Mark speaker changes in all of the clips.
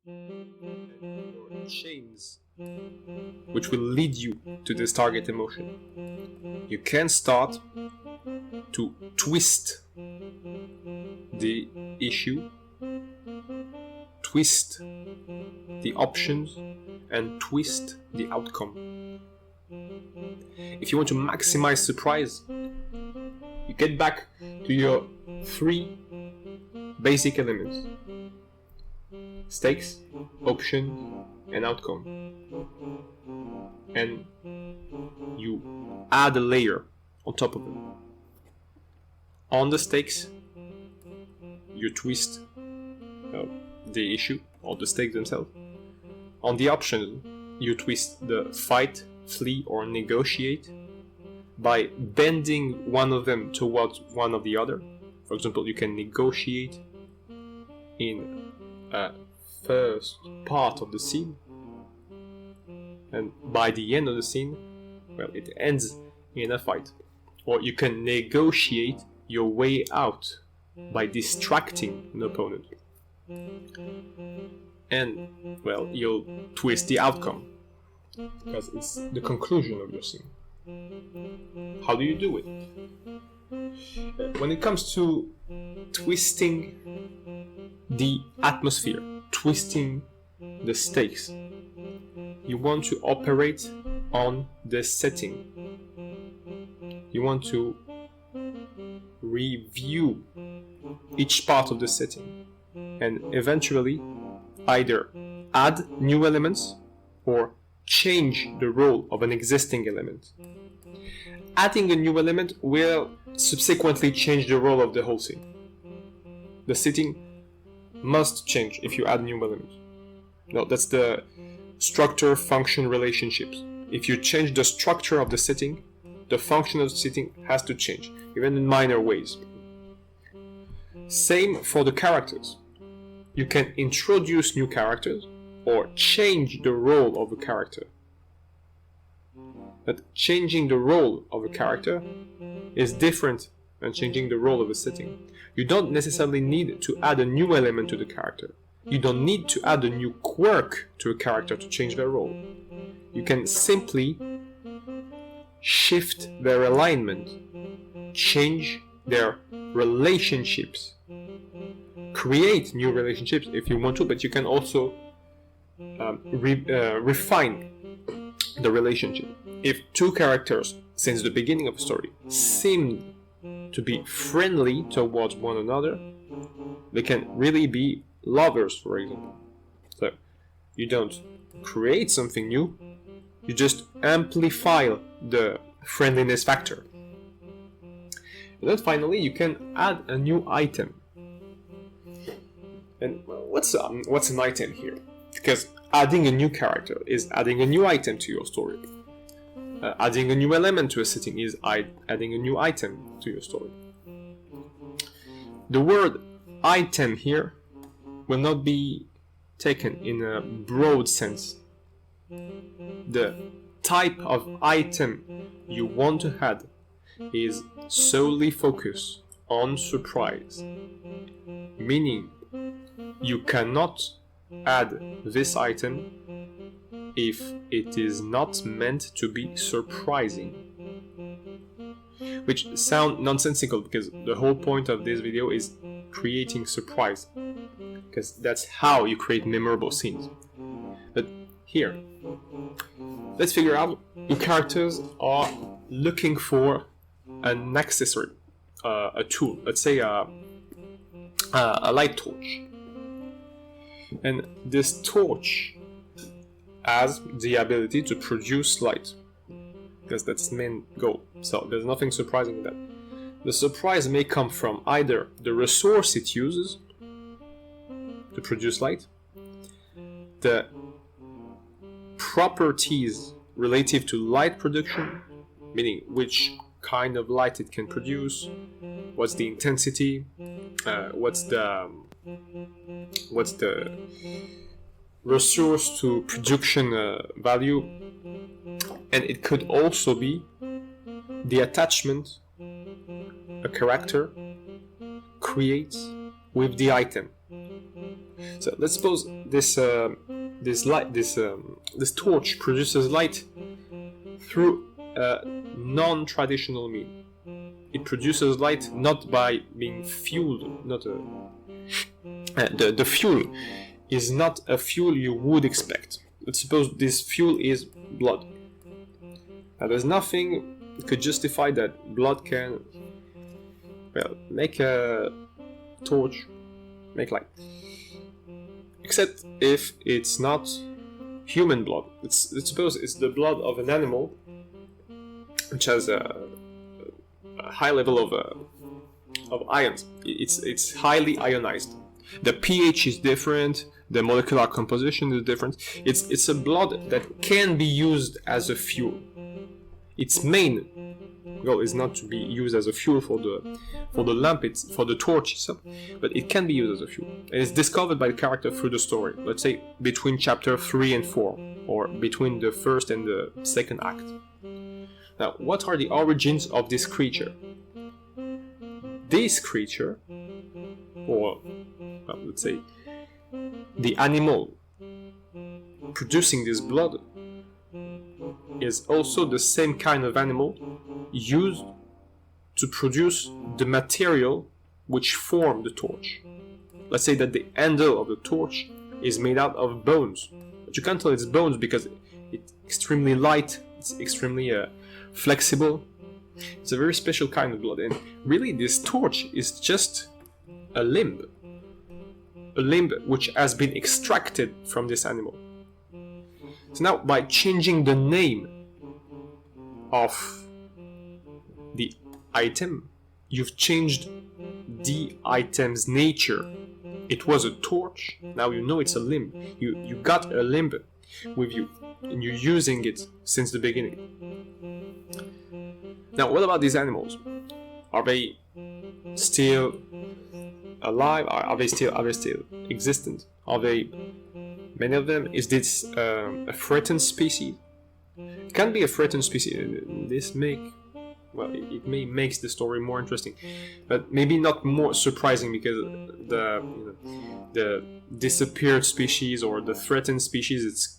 Speaker 1: your chains which will lead you to this target emotion. You can start to twist the issue, twist the options, and twist the outcome. If you want to maximize surprise, you get back to your 3 basic elements: stakes, option, and outcome. And you add a layer on top of it. On the stakes, you twist the issue or the stakes themselves. On the options, you twist the fight, flee, or negotiate by bending one of them towards one of the other. For example, you can negotiate in a first part of the scene, and by the end of the scene, well, it ends in a fight. Or you can negotiate your way out by distracting an opponent. And, well, you'll twist the outcome, because it's the conclusion of your scene. How do you do it? When it comes to twisting the atmosphere, twisting the stakes, you want to operate on the setting. You want to review each part of the setting and eventually either add new elements or change the role of an existing element. Adding a new element will subsequently change the role of the whole scene. The setting must change if you add new elements. No, that's the structure-function relationships. If you change the structure of the setting, the function of the setting has to change, even in minor ways. Same for the characters. You can introduce new characters or change the role of a character. But changing the role of a character is different than changing the role of a setting. You don't necessarily need to add a new element to the character. You don't need to add a new quirk to a character to change their role. You can simply shift their alignment, change their relationships, create new relationships if you want to, but you can also refine the relationship. If 2 characters, since the beginning of the story, seem to be friendly towards one another, they can really be lovers, for example. So, you don't create something new, you just amplify the friendliness factor. And then finally, you can add a new item. And what's an item here? Because adding a new character is adding a new item to your story. Adding a new element to a setting is adding a new item to your story. The word item here will not be taken in a broad sense. The type of item you want to add is solely focused on surprise, meaning you cannot add this item if it is not meant to be surprising. Which sounds nonsensical, because the whole point of this video is creating surprise, because that's how you create memorable scenes. But here, let's figure out your characters are looking for an accessory, a tool, let's say a light torch. And this torch has the ability to produce light, because that's the main goal. So there's nothing surprising in that. The surprise may come from either the resource it uses to produce light, the properties relative to light production, meaning which kind of light it can produce, what's the intensity, what's the resource to production value, and it could also be the attachment a character creates with the item. So let's suppose this torch produces light through a non-traditional means. It produces light not by being fueled, the fuel is not a fuel you would expect. Let's suppose this fuel is blood. Now there's nothing that could justify that blood can, well, make a torch, make light. Except if it's not human blood. Let's suppose it's the blood of an animal which has a high level of ions. It's highly ionized. The pH is different. The molecular composition is different. It's a blood that can be used as a fuel. Its main goal is not to be used as a fuel for the lamp, it's for the torch itself, but it can be used as a fuel. And it's discovered by the character through the story. Let's say between chapter 3 and 4, or between the first and the second act. Now, what are the origins of this creature? This creature, or well, let's say the animal producing this blood, is also the same kind of animal used to produce the material which form the torch. Let's say that the handle of the torch is made out of bones, but you can't tell it's bones because it's extremely light, it's extremely flexible. It's a very special kind of blood, and really this torch is just a limb which has been extracted from this animal. So now, by changing the name of the item, you've changed the item's nature. It was a torch, now you know it's a limb. You got a limb with you, and you're using it since the beginning. Now, what about these animals? Are they still alive? Are they still existent? Are they, many of them, is this a threatened species? It can be a threatened species. This it may makes the story more interesting, but maybe not more surprising, because the disappeared species or the threatened species, it's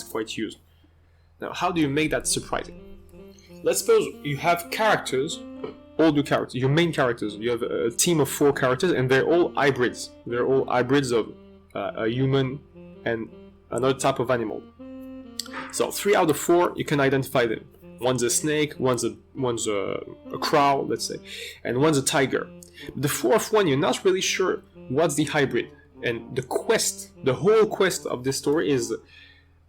Speaker 1: quite used. Now, how do you make that surprising? Let's suppose you have characters, all your characters, your main characters. You have a team of 4 characters, and they're all hybrids. They're all hybrids of a human and another type of animal. So 3 out of 4, you can identify them. One's a snake, one's a crow, let's say, and one's a tiger. The 4th one, you're not really sure what's the hybrid. And the whole quest of this story is,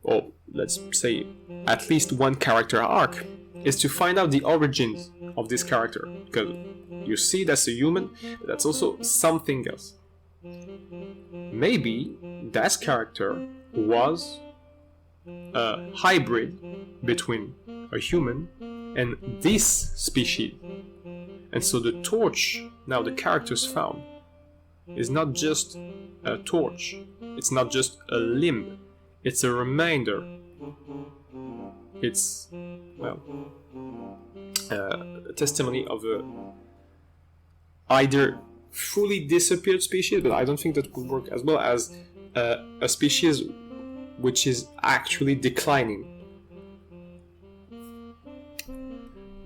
Speaker 1: well, let's say at least one character arc, is to find out the origins of this character. Because you see that's a human, but that's also something else. Maybe that character was a hybrid between a human and this species. And so the torch, now the characters found, is not just a torch, it's not just a limb, it's a reminder. It's, well, a testimony of either fully disappeared species, but I don't think that would work, as well as a species which is actually declining.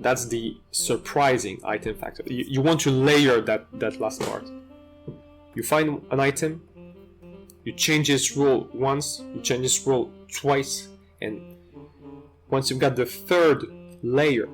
Speaker 1: That's the surprising item factor. You want to layer that last part. You find an item, you change its role once, you change its role twice, and once you've got the 3rd layer,